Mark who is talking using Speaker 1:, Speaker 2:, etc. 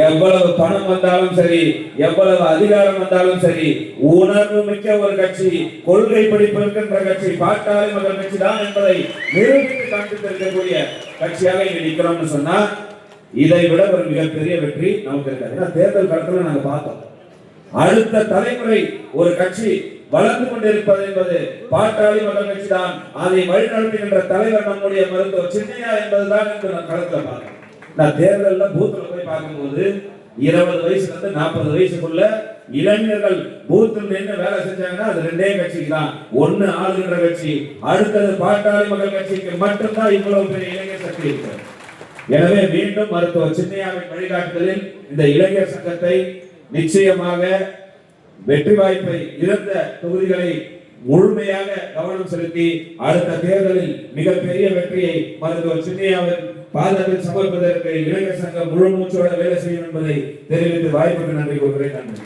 Speaker 1: எவ்வளவு பணம் வந்தாலும் சரி, எவ்வளவு அதிகாரம் வந்தாலும் சரி, உணர்வு மிக்க ஒரு கட்சி, கொள்கை பிடிப்பிருக்கின்ற கட்சி பாட்டாளி மக்கள் கட்சி தான் என்பதை நிரூபித்து காண்பித்திருக்கக்கூடிய கட்சியாக இங்க நிற்கிறோம்னு சொன்னா இதை விட ஒரு மிகப்பெரிய வெற்றி நமக்கு இருக்காது. தேர்தல் காலத்துல நாங்க பார்த்தோம், அடுத்த தலைமுறை ஒரு கட்சி வளர்ந்து கொண்டிருப்பது என்பது பாட்டாளி மக்கள் கட்சி தான். அதை வழிநடத்துகின்ற தலைவர் நம்முடைய மருத்துவர் சின்னையா என்பதுதான் என்று நான் களத்துல பார்த்தேன். நான் தேர்தல்ல பூத்துல போய் பார்க்கும்போது 20 வயசுல இருந்து 40 வயசுக்குள்ள இளைஞர்கள் பூத்தில் நின்று வேலை செஞ்சாங்கன்னா அது ரெண்டே கட்சிக்கு தான். ஒன்னு ஆளுகின்ற கட்சி, அடுத்தது பாட்டாளி மக்கள் கட்சிக்கு மட்டும்தான் இவ்வளவு பெரிய இளைஞர் சக்தி இருக்கிறது. எனவே மீண்டும் மருத்துவர் சின்னையாவின் வழிகாட்டுதலில் இந்த இளைஞர் சங்கத்தை நிச்சயமாக வெற்றி வாய்ப்பை இழந்த தொகுதிகளை முழுமையாக கவனம் செலுத்தி அடுத்த தேர்தலில் மிகப்பெரிய வெற்றியை மருத்துவர் சின்னையாவின் பாதத்தில் சமர்ப்பதற்கு இளைஞர் சங்கம் முழு மூச்சோட வேலை செய்யும் என்பதை தெரிவித்து வாய்ப்புக்கு நன்றி கூறுகிறேன். நன்றி.